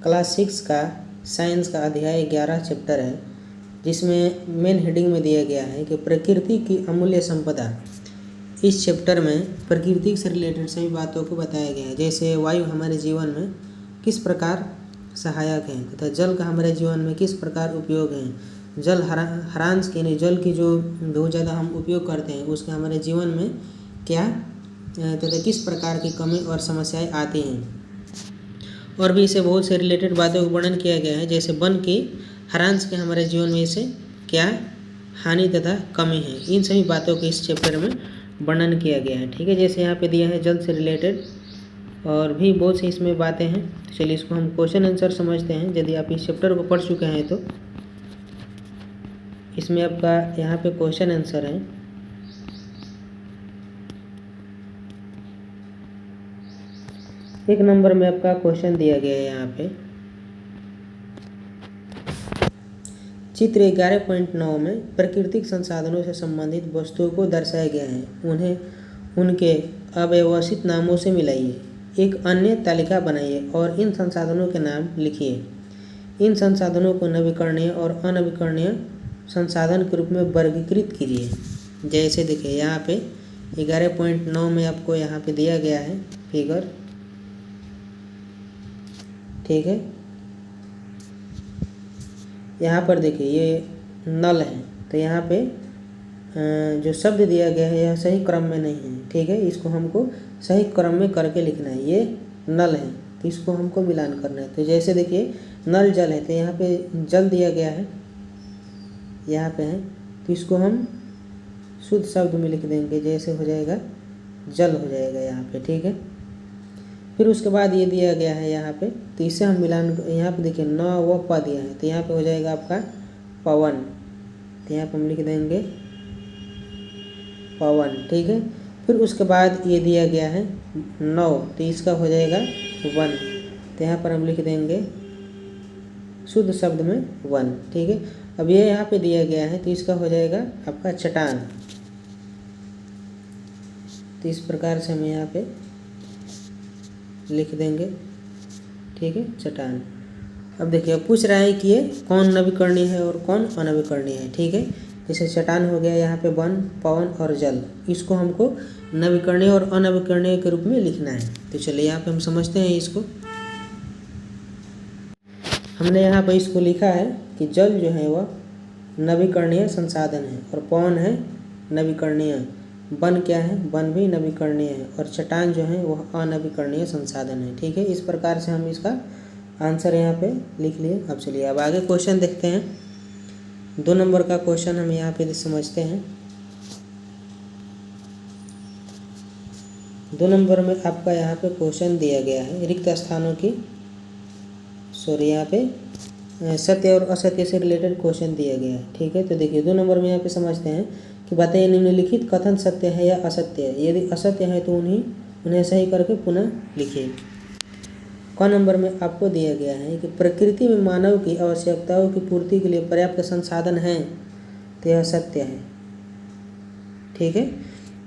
Class 6 का science का अध्याय 11 चैप्टर है, जिसमें मेन हेडिंग में दिया गया है कि प्रकृति की अमूल्य संपदा। इस चैप्टर में प्रकृति से रिलेटेड सभी बातों को बताया गया है, जैसे वायु हमारे जीवन में किस प्रकार सहायक है तथा जल का हमारे जीवन में किस प्रकार उपयोग है, जल हरांश के यानी जल की जो बहुत ज़्यादा हम उपयोग करते हैं उसके हमारे जीवन में क्या तथा किस प्रकार की कमी और समस्याएं आती हैं। और भी इसे बहुत से रिलेटेड बातों का वर्णन किया गया है, जैसे वन की हरांश के हमारे जीवन में इसे क्या हानि तथा कमी है। इन सभी बातों को इस चैप्टर में वर्णन किया गया है। ठीक है, जैसे यहाँ पे दिया है जल से रिलेटेड और भी बहुत सी इसमें बातें हैं। तो चलिए इसको हम क्वेश्चन आंसर समझते हैं। यदि आप इस चैप्टर को पढ़ चुके हैं तो इसमें आपका यहाँ पे क्वेश्चन आंसर है। एक नंबर में आपका क्वेश्चन दिया गया है यहाँ पे चित्र 11.9 में प्राकृतिक संसाधनों से संबंधित वस्तुओं को दर्शाया गया है, उन्हें उनके अव्यवस्थित नामों से मिलाइए। एक अन्य तालिका बनाइए और इन संसाधनों के नाम लिखिए। इन संसाधनों को नवीकरणीय और अनवीकरणीय संसाधन के रूप में वर्गीकृत कीजिए। जैसे देखिए यहाँ पे 11.9 में आपको यहाँ पे दिया गया है फिगर। ठीक है, यहाँ पर देखिए ये नल है, तो यहाँ पे जो शब्द दिया गया है यह सही क्रम में नहीं है। ठीक है, इसको हमको सही क्रम में करके लिखना है। ये नल है तो इसको हमको मिलान करना है। तो जैसे देखिए नल जल है, तो यहाँ पे जल दिया गया है, यहाँ पे है, तो इसको हम शुद्ध शब्द में लिख देंगे। जैसे हो जाएगा जल हो जाएगा यहाँ पे। ठीक है, फिर उसके बाद ये दिया गया है यहाँ पे, तो इससे हम मिलान यहाँ पे देखिए न व प दिया है, तो यहाँ पे हो जाएगा आपका पवन। तो यहाँ पे हम लिख देंगे पवन। ठीक है, फिर उसके बाद ये दिया गया है नौ, तो इसका हो जाएगा वन। तो यहाँ पर हम लिख देंगे शुद्ध शब्द में वन। ठीक है, अब ये यहाँ पे दिया गया है तो इसका हो जाएगा आपका चट्टान। तो इस प्रकार से हम यहाँ पे लिख देंगे। ठीक है, चट्टान। अब देखिए पूछ रहा है कि ये कौन नवीकरणीय है और कौन अनवीकरणीय है। ठीक है, जैसे चट्टान हो गया यहाँ पे वन, पवन और जल, इसको हमको नवीकरणीय और अनवीकरणीय के रूप में लिखना है। तो चलिए यहाँ पे हम समझते हैं इसको। हमने यहाँ पे इसको लिखा है कि जल जो है वह नवीकरणीय संसाधन है और पवन है नवीकरणीय, वन क्या है, वन भी नवीकरणीय है और चट्टान जो है वह अनवीकरणीय संसाधन है। ठीक है, इस प्रकार से हम इसका आंसर यहाँ पे लिख लिए। अब चलिए अब आगे क्वेश्चन देखते हैं। 2 नंबर का क्वेश्चन हम यहाँ पे समझते हैं। 2 नंबर में आपका यहाँ पे क्वेश्चन दिया गया है रिक्त स्थानों की यहाँ पे सत्य और असत्य से रिलेटेड क्वेश्चन दिया गया है। ठीक है, तो देखिए 2 नंबर में यहाँ पे समझते हैं कि बताइए निम्नलिखित कथन सत्य है या असत्य है। यदि असत्य है तो उन्हें सही करके पुनः लिखिए। क नंबर में आपको दिया गया है कि प्रकृति में मानव की आवश्यकताओं की पूर्ति के लिए पर्याप्त संसाधन हैं, तो यह सत्य है। ठीक है,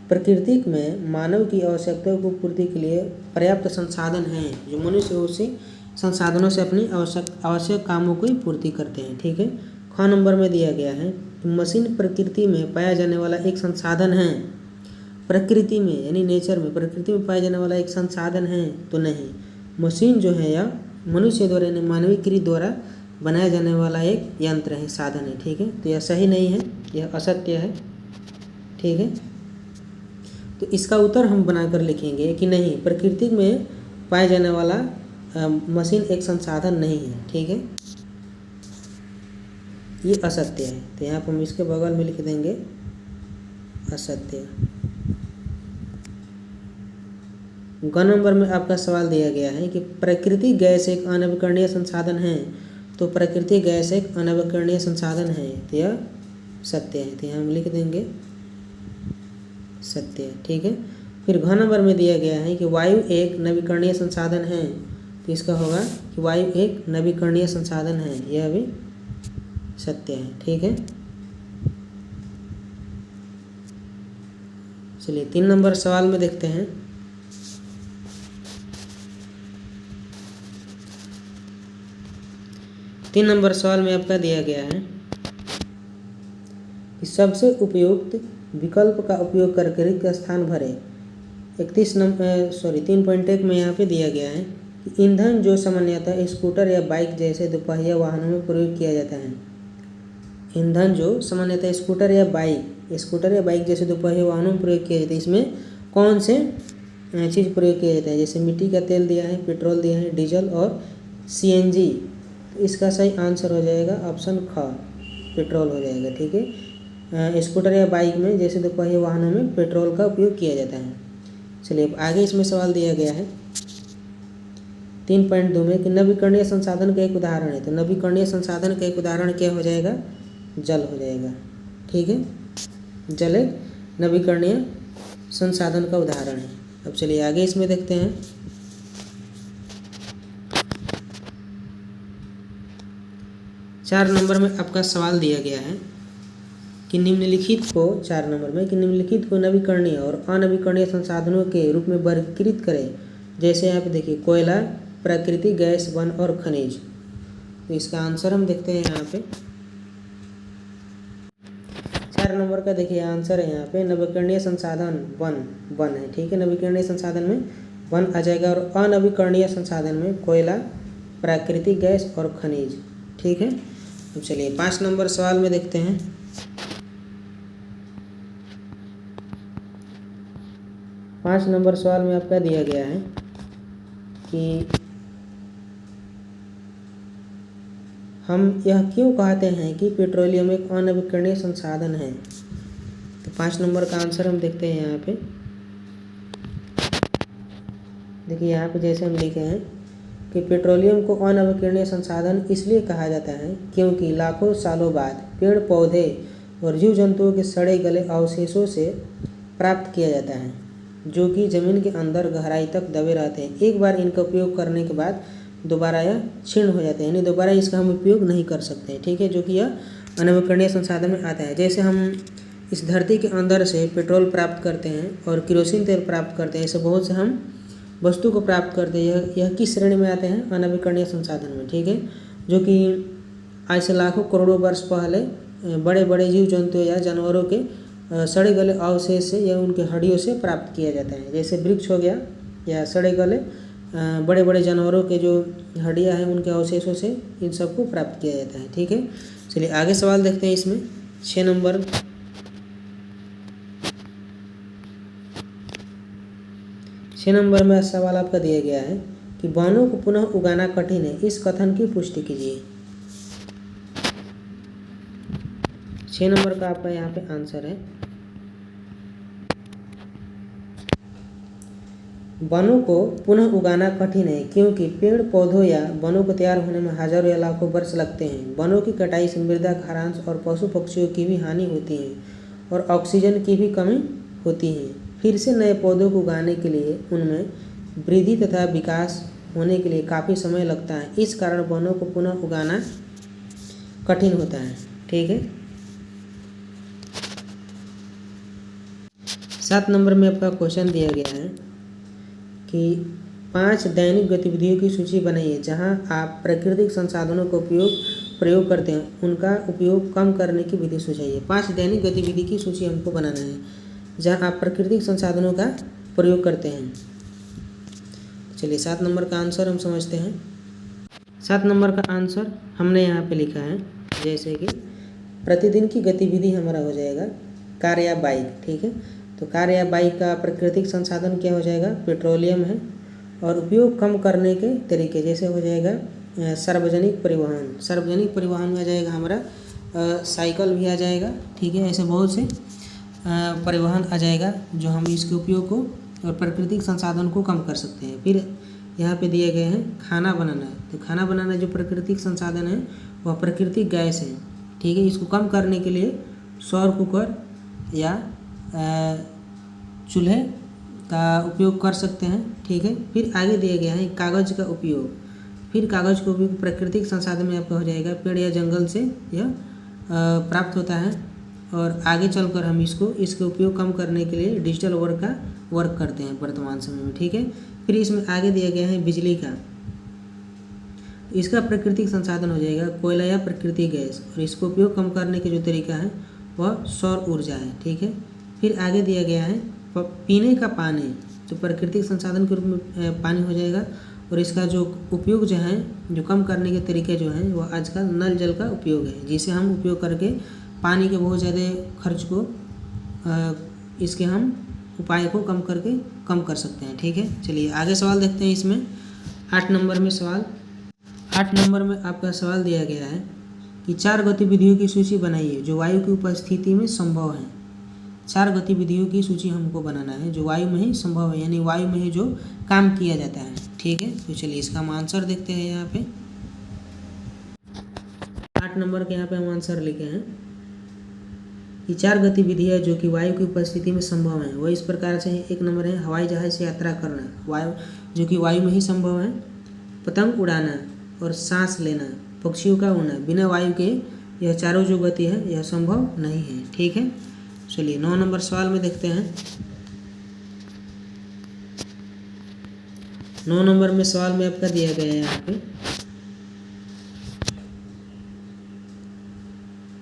प्रकृति में मानव की आवश्यकताओं की पूर्ति के लिए पर्याप्त संसाधन हैं, जो मनुष्य उसी संसाधनों से अपनी आवश्यक कामों की पूर्ति करते हैं। ठीक है, ख नंबर में दिया गया है मशीन प्रकृति में पाया जाने वाला एक संसाधन है। प्रकृति में यानी नेचर में, प्रकृति में पाया जाने वाला एक संसाधन है तो नहीं, मशीन जो है या मनुष्य द्वारा यानी मानवीय कृत द्वारा बनाया जाने वाला एक यंत्र है, साधन है। ठीक है, तो यह सही नहीं है, यह असत्य है। ठीक है, तो इसका उत्तर हम बनाकर लिखेंगे कि नहीं, प्रकृति में पाया जाने वाला मशीन एक संसाधन नहीं है। ठीक है, ये असत्य है, तो यहाँ पर हम इसके बगल में लिख देंगे असत्य। ग नंबर में आपका सवाल दिया गया है कि प्राकृतिक गैस एक अनवीकरणीय संसाधन है, तो प्राकृतिक गैस एक अनवीकरणीय संसाधन है, तो यह सत्य है, तो यहाँ हम लिख देंगे सत्य। ठीक है, फिर घ नंबर में दिया गया है कि वायु एक नवीकरणीय संसाधन है, तो इसका होगा कि वायु एक नवीकरणीय संसाधन है, यह भी सत्य है। ठीक है, चलिए 3 नंबर सवाल में देखते हैं। 3 नंबर सवाल में आपका दिया गया है कि सबसे उपयुक्त विकल्प का उपयोग करके रिक्त स्थान भरें। 3.1 में यहाँ पे दिया गया है कि ईंधन जो सामान्यतः स्कूटर या बाइक जैसे दोपहिया वाहनों में प्रयोग किया जाता है। ईंधन जो सामान्यतः स्कूटर या बाइक जैसे दोपहिया वाहनों में प्रयोग किया जाता है, इसमें कौन से चीज़ प्रयोग किया जाता है? जैसे मिट्टी का तेल दिया है, पेट्रोल दिया है, डीजल और सीएनजी। तो इसका सही आंसर हो जाएगा ऑप्शन ख, पेट्रोल हो जाएगा। ठीक है, स्कूटर या बाइक में जैसे दोपहिया वाहनों में पेट्रोल का उपयोग किया जाता है। चलिए अब आगे इसमें सवाल दिया गया है 3.2 में कि नवीकरणीय संसाधन का एक उदाहरण है। तो नवीकरणीय संसाधन का एक उदाहरण क्या हो जाएगा? जल हो जाएगा। ठीक है, जल एक नवीकरणीय संसाधन का उदाहरण है। अब चलिए आगे इसमें देखते हैं। चार नंबर में आपका सवाल दिया गया है कि निम्नलिखित को 4 नंबर में कि निम्नलिखित को नवीकरणीय और अनवीकरणीय संसाधनों के रूप में वर्गीकृत करें। जैसे यहाँ पे देखिए कोयला, प्राकृतिक गैस, वन और खनिज। तो इसका आंसर हम देखते हैं यहाँ पे 4 नंबर का देखिए आंसर है यहाँ पे नवीकरणीय संसाधन वन है। ठीक है, नवीकरणीय संसाधन में वन आ जाएगा और अनवीकरणीय संसाधन में कोयला, प्राकृतिक गैस और खनिज। ठीक है, अब चलिए 5 नंबर सवाल में देखते हैं। पाँच नंबर सवाल में आपका दिया गया है कि हम यह क्यों कहते हैं कि पेट्रोलियम एक अनवीकरणीय संसाधन है। तो 5 नंबर का आंसर हम देखते हैं यहाँ पे। देखिए यहाँ पे जैसे हम लिखे हैं कि पेट्रोलियम को अनवीकरणीय संसाधन इसलिए कहा जाता है क्योंकि लाखों सालों बाद पेड़ पौधे और जीव जंतुओं के सड़े गले अवशेषों से प्राप्त किया जाता है, जो कि ज़मीन के अंदर गहराई तक दबे रहते हैं। एक बार इनका उपयोग करने के बाद दोबारा यह क्षीण हो जाते हैं, यानी दोबारा इसका हम उपयोग नहीं कर सकते हैं। ठीक है, जो कि यह अनवीकरणीय संसाधन में आता है। जैसे हम इस धरती के अंदर से पेट्रोल प्राप्त करते हैं और केरोसिन तेल प्राप्त करते हैं, ऐसे बहुत से हम वस्तु को प्राप्त करते हैं। यह किस श्रेणी में आते हैं? अनवीकरणीय संसाधन में। ठीक है, जो कि आज से लाखों करोड़ों वर्ष पहले बड़े बड़े जीव जंतु या जानवरों के सड़े गले अवशेष से या उनके हड्डियों से प्राप्त किया जाता है। जैसे वृक्ष हो गया या सड़े गले बड़े बड़े जानवरों के जो हड्डियाँ हैं उनके अवशेषों से इन सबको प्राप्त किया जाता है। ठीक है, चलिए आगे सवाल देखते हैं। इसमें 6 नंबर में सवाल आपका दिया गया है कि वनों को पुनः उगाना कठिन है, इस कथन की पुष्टि कीजिए। 6 नंबर का आपका यहाँ पे आंसर है वनों को पुनः उगाना कठिन है क्योंकि पेड़ पौधों या वनों को तैयार होने में हजारों या लाखों वर्ष लगते हैं। वनों की कटाई से मृदा खारांश और पशु पक्षियों की भी हानि होती है और ऑक्सीजन की भी कमी होती है। फिर से नए पौधों को उगाने के लिए उनमें वृद्धि तथा विकास होने के लिए काफ़ी समय लगता है। इस कारण वनों को पुनः उगाना कठिन होता है। ठीक है, 7 नंबर में आपका क्वेश्चन दिया गया है कि 5 दैनिक गतिविधियों की सूची बनाइए जहां आप प्राकृतिक संसाधनों का प्रयोग करते हैं, उनका उपयोग कम करने की विधि सुझाइए। 5 दैनिक गतिविधि की सूची हमको बनाना है जहां आप प्राकृतिक संसाधनों का प्रयोग करते हैं। चलिए 7 नंबर का आंसर हम समझते हैं। 7 नंबर का आंसर हमने यहाँ पे लिखा है, जैसे कि प्रतिदिन की गतिविधि हमारा हो जाएगा कार या बाइक। ठीक है, तो कार या बाइक का प्राकृतिक संसाधन क्या हो जाएगा? पेट्रोलियम है। और उपयोग कम करने के तरीके जैसे हो जाएगा सार्वजनिक परिवहन। सार्वजनिक परिवहन में आ जाएगा हमारा साइकिल भी आ जाएगा। ठीक है, ऐसे बहुत से परिवहन आ जाएगा जो हम इसके उपयोग को और प्राकृतिक संसाधन को कम कर सकते हैं। फिर यहाँ पे दिए गए हैं खाना बनाना। तो खाना बनाना जो प्राकृतिक संसाधन है वह प्राकृतिक गैस है। ठीक है, इसको कम करने के लिए सौर कुकर या चूल्हे का उपयोग कर सकते हैं। ठीक है, फिर आगे दिए गए हैं कागज़ का उपयोग। फिर कागज़ का उपयोग प्राकृतिक संसाधन में आपका हो जाएगा, पेड़ या जंगल से यह प्राप्त होता है और आगे चलकर हम इसके उपयोग कम करने के लिए डिजिटल वर्क करते हैं वर्तमान समय में। ठीक है, फिर इसमें आगे दिया गया है बिजली का। इसका प्राकृतिक संसाधन हो जाएगा कोयला या प्राकृतिक गैस, और इसको उपयोग कम करने के जो तरीका है वह सौर ऊर्जा है। ठीक है, फिर आगे दिया गया है पीने का पानी, तो प्राकृतिक संसाधन के रूप में पानी हो जाएगा, और इसका जो उपयोग जो है, जो कम करने के तरीके जो हैं वो आजकल नल जल का उपयोग है, जिसे हम उपयोग करके पानी के बहुत ज़्यादा खर्च को इसके हम उपाय को कम कर सकते हैं। ठीक है, चलिए आगे सवाल देखते हैं। इसमें 8 नंबर में सवाल, 8 नंबर में आपका सवाल दिया गया है कि 4 गतिविधियों की सूची बनाइए जो वायु की उपस्थिति में संभव है। 4 गतिविधियों की सूची हमको बनाना है जो वायु में ही संभव है, यानी वायु में ही जो काम किया जाता है। ठीक है, तो चलिए इसका हम आंसर देखते हैं। यहाँ पे 8 नंबर के यहाँ पे हम आंसर लिखे हैं कि 4 गतिविधियाँ जो कि वायु की उपस्थिति में संभव है वह इस प्रकार से है। 1 नंबर है हवाई जहाज से यात्रा करना, वायु जो कि वायु में ही संभव है। पतंग उड़ाना और सांस लेना, पक्षियों का उड़ना, बिना वायु के यह चारों जो गति है यह संभव नहीं है। ठीक है, चलिए 9 नंबर सवाल में देखते हैं। 9 नंबर में सवाल में आपका दिया गया है यहाँ पे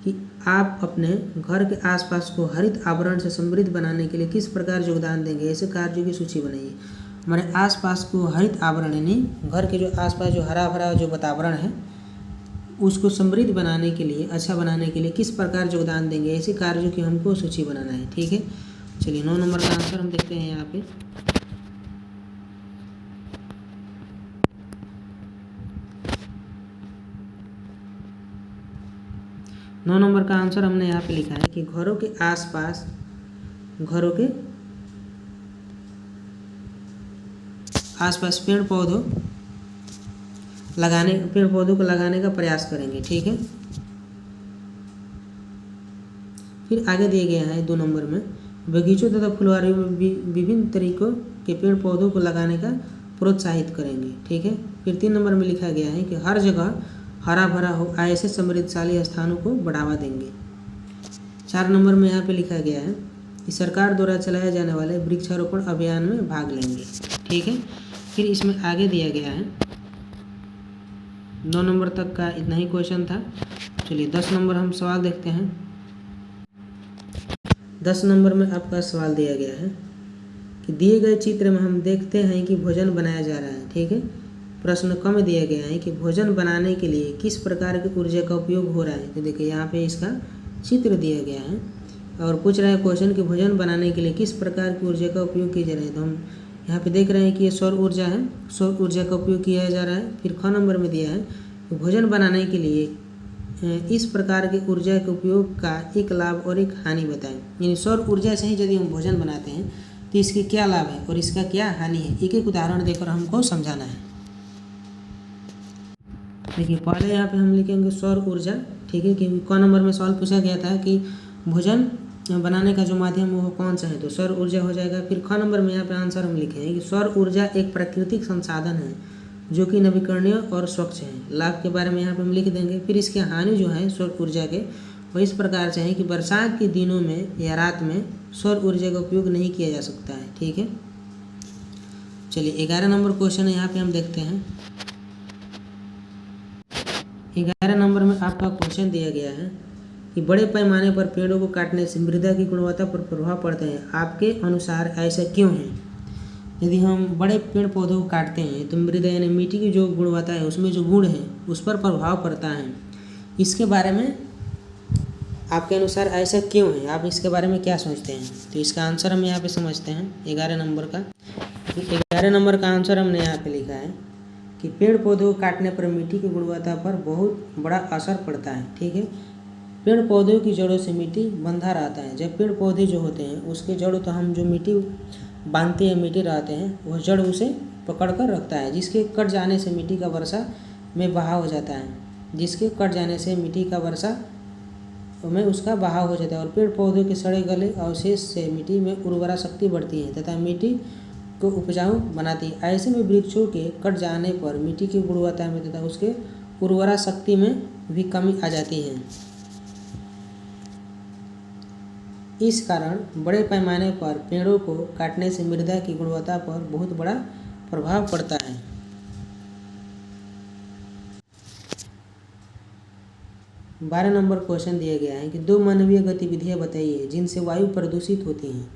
कि आप अपने घर के आसपास को हरित आवरण से समृद्ध बनाने के लिए किस प्रकार योगदान देंगे। ऐसे कार्यों की सूची बनाइए। हमारे आसपास को हरित आवरण यानी घर के जो आसपास जो हरा भरा जो वातावरण है उसको समृद्ध बनाने के लिए, अच्छा बनाने के लिए किस प्रकार योगदान देंगे, ऐसे कार्यों की हमको सूची बनाना है। ठीक है, चलिए 9 नंबर का आंसर हम देखते हैं यहाँ पे। नौ नंबर का आंसर हमने यहाँ पे लिखा है कि घरों के आसपास पेड़ पौधों को लगाने का प्रयास करेंगे। ठीक है, फिर आगे दिए गए हैं 2 नंबर में बगीचों तथा फुलवारियों में विभिन्न तरीकों के पेड़ पौधों को लगाने का प्रोत्साहित करेंगे। ठीक है, फिर 3 नंबर में लिखा गया है कि हर जगह हरा भरा हो ऐसे समृद्धशाली स्थानों को बढ़ावा देंगे। 4 नंबर में यहाँ पे लिखा गया है कि सरकार द्वारा चलाए जाने वाले वृक्षारोपण अभियान में भाग लेंगे। ठीक है, फिर इसमें आगे दिया गया है 9 नंबर तक का इतना ही क्वेश्चन था। चलिए 10 नंबर हम सवाल देखते हैं। 10 नंबर में आपका सवाल दिया गया है कि दिए गए चित्र में हम देखते हैं कि भोजन बनाया जा रहा है। ठीक है, प्रश्न क में दिया गया है कि भोजन बनाने के लिए किस प्रकार की ऊर्जा का उपयोग हो रहा है। तो देखिए यहाँ पे इसका चित्र दिया गया है और पूछ रहा है क्वेश्चन कि भोजन बनाने के लिए किस प्रकार की ऊर्जा का उपयोग किया जा रहा है। तो हम यहाँ पे देख रहे हैं कि ये सौर ऊर्जा है, सौर ऊर्जा का उपयोग किया जा रहा है। फिर ख नंबर में दिया है कि भोजन बनाने के लिए इस प्रकार के ऊर्जा के उपयोग का एक लाभ और एक हानि बताएं। यानी सौर ऊर्जा से ही यदि हम भोजन बनाते हैं तो इसके क्या लाभ है और इसका क्या हानि है, एक एक उदाहरण देकर हमको समझाना है। देखिए पहले यहाँ पे हम लिखेंगे सौर ऊर्जा। ठीक है, क्योंकि क नंबर में सवाल पूछा गया था कि भोजन बनाने का जो माध्यम वो कौन सा है, तो सौर ऊर्जा हो जाएगा। फिर ख नंबर में यहाँ पे आंसर हम लिखे हैं कि सौर ऊर्जा एक प्राकृतिक संसाधन है जो कि नवीकरणीय और स्वच्छ है। लाभ के बारे में यहाँ पे हम लिख देंगे। फिर इसके हानि जो है सौर ऊर्जा के वो इस प्रकार से है कि बरसात के दिनों में या रात में सौर ऊर्जा का उपयोग नहीं किया जा सकता है। ठीक है, चलिए 11 नंबर क्वेश्चन यहाँ पे हम देखते हैं। 11 नंबर में आपका क्वेश्चन दिया गया है कि बड़े पैमाने पर पेड़ों को काटने से मृदा की गुणवत्ता पर प्रभाव पड़ता है, आपके अनुसार ऐसा क्यों है। यदि हम बड़े पेड़ पौधों को काटते हैं तो मृदा यानी मिट्टी की जो गुणवत्ता है उसमें जो गुण है उस पर प्रभाव पड़ता है। इसके बारे में आपके अनुसार ऐसा क्यों है, आप इसके बारे में क्या सोचते हैं। तो इसका आंसर हम यहाँ पे समझते हैं 11 नंबर का। 11 नंबर का आंसर हमने यहाँ पे लिखा है कि पेड़ पौधों को काटने पर मिट्टी की गुणवत्ता पर बहुत बड़ा असर पड़ता है। ठीक है, पेड़ पौधों की जड़ों से मिट्टी बंधा रहता है। जब पेड़ पौधे जो होते हैं उसके जड़ों तो हम जो मिट्टी बांधते हैं, मिट्टी रहते हैं, वह जड़ उसे पकड़ कर रखता है, जिसके कट जाने से मिट्टी का वर्षा में बहाव हो जाता है। जिसके कट जाने से मिट्टी का वर्षा में उसका बहाव हो जाता है और पेड़ पौधों के सड़े गले अवशेष से मिट्टी में उर्वरा शक्ति बढ़ती है तथा मिट्टी को उपजाऊ बनाती है। ऐसे में वृक्षों के कट जाने पर मिट्टी की गुणवत्ता में तथा उसके उर्वरा शक्ति में भी कमी आ जाती है। इस कारण बड़े पैमाने पर पेड़ों को काटने से मृदा की गुणवत्ता पर बहुत बड़ा प्रभाव पड़ता है। 12 नंबर क्वेश्चन दिया गया है कि 2 मानवीय गतिविधियां बताइए जिनसे वायु प्रदूषित होती हैं।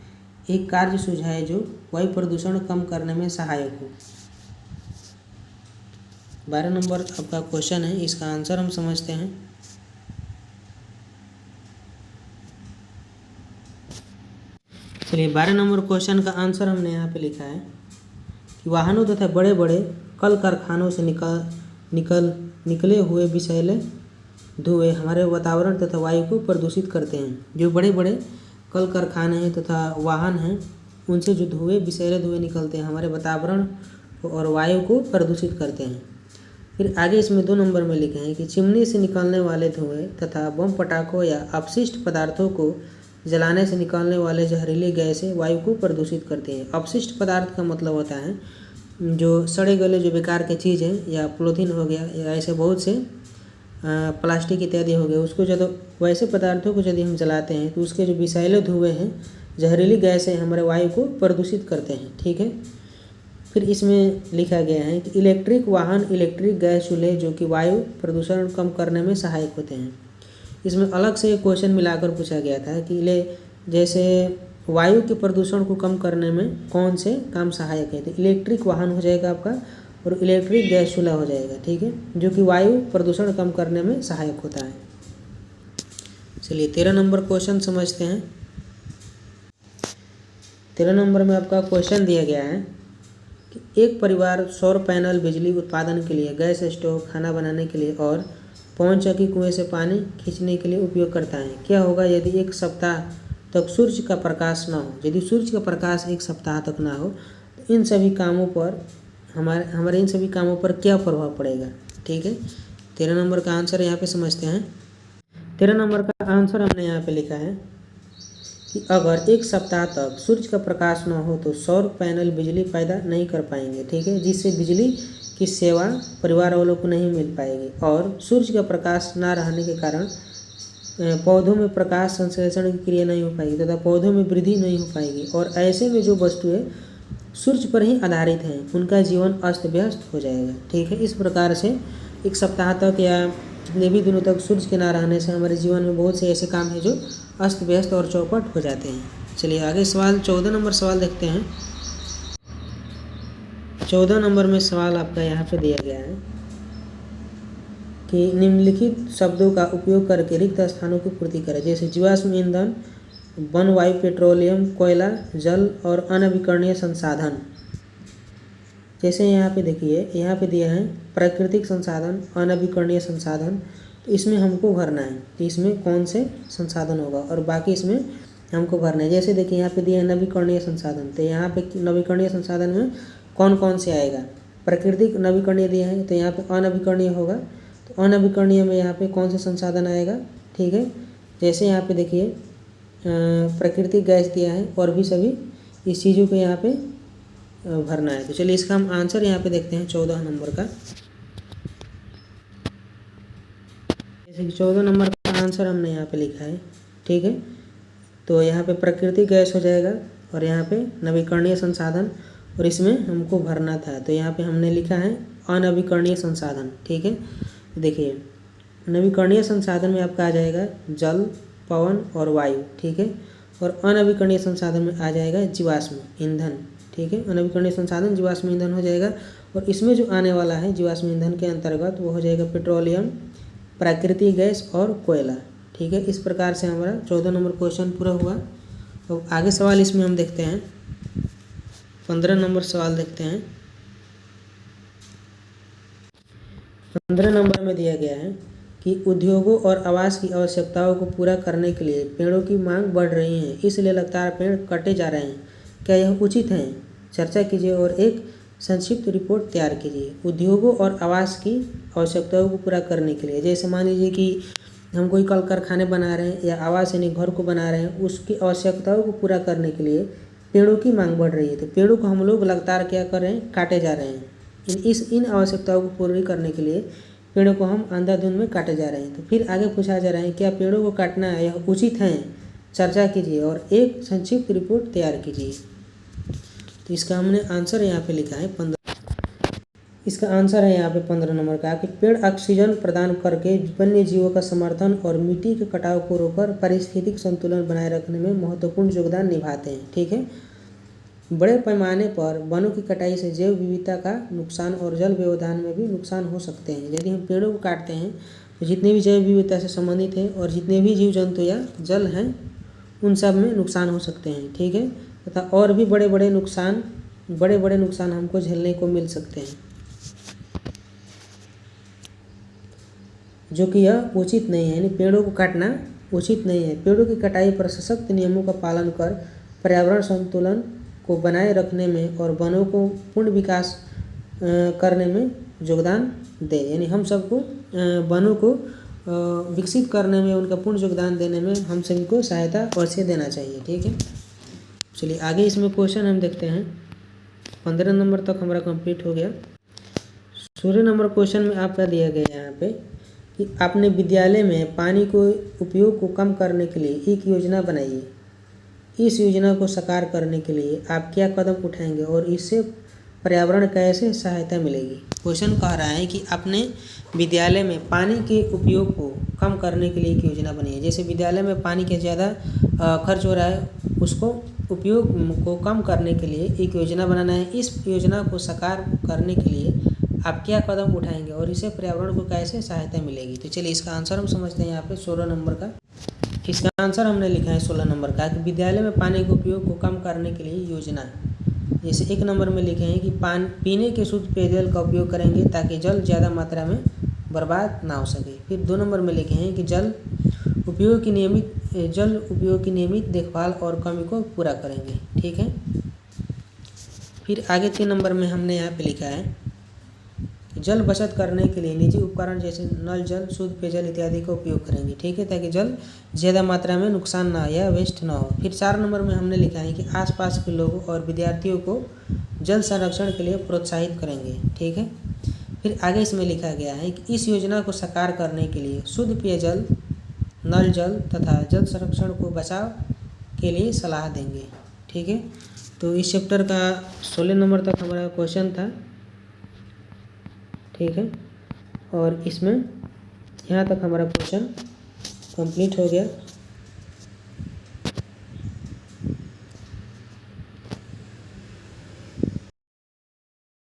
एक कार्य सुझाए जो वायु प्रदूषण कम करने में सहायक हो। 12 नंबर आपका क्वेश्चन है, इसका आंसर हम समझते हैं। चलिए 12 नंबर क्वेश्चन का आंसर हमने यहाँ पे लिखा है कि वाहनों तथा बड़े बड़े कल कारखानों से निकले हुए विषैले धुएं हमारे वातावरण तथा वायु को प्रदूषित करते हैं। जो बड़े बड़े कल कारखाने हैं तथा वाहन हैं, उनसे जो धुएं विषैले धुएं निकलते हैं हमारे वातावरण और वायु को प्रदूषित करते हैं। फिर आगे इसमें 2 नंबर में लिखे हैं कि चिमनी से निकलने वाले धुएं तथा बम पटाखों या अपशिष्ट पदार्थों को जलाने से निकलने वाले जहरीली गैसें वायु को प्रदूषित करती हैं। अपशिष्ट पदार्थ का मतलब होता है जो सड़े गले जो बेकार के चीज़ हैं, या पॉलीथीन हो गया या ऐसे बहुत से प्लास्टिक इत्यादि हो गए, उसको जब वैसे पदार्थों को यदि हम जलाते हैं तो उसके जो विषैले धुएं हैं, जहरीली गैसें हमारे वायु को प्रदूषित करते हैं। ठीक है। फिर इसमें लिखा गया है कि इलेक्ट्रिक वाहन इलेक्ट्रिक गैस चूल्हे जो कि वायु प्रदूषण कम करने में सहायक होते हैं। इसमें अलग से क्वेश्चन मिलाकर पूछा गया था कि जैसे वायु के प्रदूषण को कम करने में कौन से काम सहायक है, तो इलेक्ट्रिक वाहन हो जाएगा आपका और इलेक्ट्रिक गैस चूल्हा हो जाएगा। ठीक है, जो कि वायु प्रदूषण कम करने में सहायक होता है। चलिए 13 नंबर क्वेश्चन समझते हैं। 13 नंबर में आपका क्वेश्चन दिया गया है कि एक परिवार सौर पैनल बिजली उत्पादन के लिए, गैस स्टोव खाना बनाने के लिए और पवन चक्की कुएं से पानी खींचने के लिए उपयोग करता है। क्या होगा यदि एक सप्ताह तक सूर्य का प्रकाश ना हो? यदि सूर्य का प्रकाश एक सप्ताह तक ना हो तो इन सभी कामों पर हमारे इन सभी कामों पर क्या प्रभाव पड़ेगा? ठीक है, 13 नंबर का आंसर यहाँ पे समझते हैं। 13 नंबर का आंसर हमने यहाँ पे लिखा है कि अगर एक सप्ताह तक सूर्य का प्रकाश ना हो तो सौर पैनल बिजली पैदा नहीं कर पाएंगे। ठीक है, जिससे बिजली की सेवा परिवार वालों को नहीं मिल पाएगी और सूर्य का प्रकाश ना रहने के कारण पौधों में प्रकाश संश्लेषण की क्रिया नहीं हो पाएगी तथा पौधों में वृद्धि नहीं हो पाएगी। और ऐसे में जो वस्तुएं सूर्य पर ही आधारित हैं उनका जीवन अस्त व्यस्त हो जाएगा। ठीक है, इस प्रकार से एक सप्ताह तक या कितने भी दिनों तक सूर्य के ना रहने से हमारे जीवन में बहुत से ऐसे काम हैं जो अस्त व्यस्त और चौपट हो जाते हैं। चलिए आगे सवाल 14 नंबर सवाल देखते हैं। 14 नंबर में सवाल आपका यहाँ पे दिया गया है कि निम्नलिखित शब्दों का उपयोग करके रिक्त स्थानों की पूर्ति करें। जैसे जीवाश्म ईंधन, वन वायु, पेट्रोलियम, कोयला, जल और अनवीकरणीय संसाधन। जैसे यहाँ पे देखिए, यहाँ पे दिया है प्राकृतिक संसाधन, अनवीकरणीय संसाधन, तो इसमें हमको भरना है कि इसमें कौन से संसाधन होगा और बाकी इसमें हमको भरना है। जैसे देखिए यहाँ पे दिया है नवीकरणीय संसाधन, तो यहाँ पे नवीकरणीय संसाधन में कौन कौन से आएगा? प्राकृतिक नवीकरणीय दिया है तो यहाँ पे अनवीकरणीय होगा, तो अनवीकरणीय में यहाँ पे कौन से संसाधन आएगा? ठीक है, जैसे यहाँ पे देखिए प्राकृतिक गैस दिया है और भी सभी इस चीज़ों को यहाँ पे भरना है। तो चलिए इसका हम आंसर यहाँ पे देखते हैं 14 नंबर का। जैसे कि 14 नंबर का आंसर हमने यहाँ पे लिखा है। ठीक है, तो यहाँ पे प्राकृतिक गैस हो जाएगा और यहाँ पे नवीकरणीय संसाधन और इसमें हमको भरना था, तो यहाँ पे हमने लिखा है अनवीकरणीय संसाधन। ठीक है, देखिए नवीकरणीय संसाधन में आपका आ जाएगा जल, पवन और वायु। ठीक है, और अनवीकरणीय संसाधन में आ जाएगा जीवाश्म ईंधन। ठीक है, अनवीकरणीय संसाधन जीवाश्म ईंधन हो जाएगा और इसमें जो आने वाला है जीवाश्म ईंधन के अंतर्गत वो हो जाएगा पेट्रोलियम, प्राकृतिक गैस और कोयला। ठीक है, इस प्रकार से हमारा 14 नंबर क्वेश्चन पूरा हुआ। तो आगे सवाल इसमें हम देखते हैं, 15 नंबर सवाल देखते हैं। 15 नंबर में दिया गया है कि उद्योगों और आवास की आवश्यकताओं को पूरा करने के लिए पेड़ों की मांग बढ़ रही है, इसलिए लगातार पेड़ काटे जा रहे हैं। क्या यह उचित है? चर्चा कीजिए और एक संक्षिप्त रिपोर्ट तैयार कीजिए। उद्योगों और आवास की आवश्यकताओं को पूरा करने के लिए, जैसे मान लीजिए कि हम कोई कल कारखाने बना रहे हैं या आवास यानी घर को बना रहे हैं, उसकी आवश्यकताओं को पूरा करने के लिए पेड़ों की मांग बढ़ रही है। तो पेड़ों को हम लोग लगातार क्या कर रहे हैं? काटे जा रहे हैं। इन आवश्यकताओं को पूरी करने के लिए पेड़ों को हम अंधाधुंध में काटे जा रहे हैं। तो फिर आगे पूछा जा रहा है क्या पेड़ों को काटना यह उचित है? चर्चा कीजिए और एक संक्षिप्त रिपोर्ट तैयार कीजिए। तो इसका हमने आंसर यहाँ पे लिखा है इसका आंसर है यहाँ पे 15 नंबर का कि पेड़ ऑक्सीजन प्रदान करके वन्य जीवों का समर्थन और मिट्टी के कटाव को रोककर पारिस्थितिक संतुलन बनाए रखने में महत्वपूर्ण योगदान निभाते हैं। ठीक है, बड़े पैमाने पर वनों की कटाई से जैव विविधता का नुकसान और जल व्यवधान में भी नुकसान हो सकते हैं। यदि हम पेड़ों को काटते हैं तो जितने भी जैव विविधता से संबंधित हैं और जितने भी जीव जंतु या जल हैं उन सब में नुकसान हो सकते हैं। ठीक है, तथा और भी बड़े बड़े नुकसान हमको झेलने को मिल सकते हैं, जो कि यह उचित नहीं है। यानी पेड़ों को काटना उचित नहीं है। पेड़ों की कटाई पर सशक्त नियमों का पालन कर पर्यावरण संतुलन को बनाए रखने में और वनों को पूर्ण विकास करने में योगदान दे। यानी हम सबको वनों को विकसित करने में, उनका पूर्ण योगदान देने में हम सभी को सहायता अवश्य देना चाहिए। ठीक है, चलिए आगे इसमें क्वेश्चन हम देखते हैं। 15 नंबर तक हमारा कंप्लीट हो गया। 16 नंबर क्वेश्चन में आपका दिया गया यहाँ पे कि आपने विद्यालय में पानी को उपयोग को कम करने के लिए एक योजना बनाई है। इस योजना को साकार करने के लिए आप क्या कदम उठाएंगे और इससे पर्यावरण कैसे सहायता मिलेगी। क्वेश्चन कह रहा है कि आपने विद्यालय में पानी के उपयोग को कम करने के लिए एक योजना बनाई है। जैसे विद्यालय में पानी के ज़्यादा खर्च हो रहा है, उसको उपयोग को कम करने के लिए एक योजना बनाना है। इस योजना को साकार करने के लिए आप क्या कदम उठाएंगे और इससे पर्यावरण को कैसे सहायता मिलेगी। तो चलिए इसका आंसर हम समझते हैं। यहाँ पे 16 नंबर का इसका आंसर हमने लिखा है 16 नंबर का कि विद्यालय में पानी के उपयोग को कम करने के लिए योजना। जैसे 1 नंबर में लिखे हैं कि पीने के शुद्ध पेयजल का उपयोग करेंगे ताकि जल ज़्यादा मात्रा में बर्बाद ना हो सके। फिर 2 नंबर में लिखे हैं कि जल उपयोग की नियमित देखभाल और कमी को पूरा करेंगे। ठीक है, फिर आगे 3 नंबर में हमने यहाँ पे लिखा है जल बचत करने के लिए निजी उपकरण जैसे नल जल, शुद्ध पेयजल इत्यादि का उपयोग करेंगे। ठीक है, ताकि जल ज़्यादा मात्रा में नुकसान ना या वेस्ट ना हो। फिर 4 नंबर में हमने लिखा है कि आसपास के लोगों और विद्यार्थियों को जल संरक्षण के लिए प्रोत्साहित करेंगे। ठीक है, फिर आगे इसमें लिखा गया है कि इस योजना को साकार करने के लिए शुद्ध पेयजल, नल जल तथा जल संरक्षण को बचाव के लिए सलाह देंगे। ठीक है, तो इस चैप्टर का 16 नंबर तक हमारा क्वेश्चन था। ठीक है, और इसमें यहाँ तक हमारा क्वेश्चन कंप्लीट हो गया।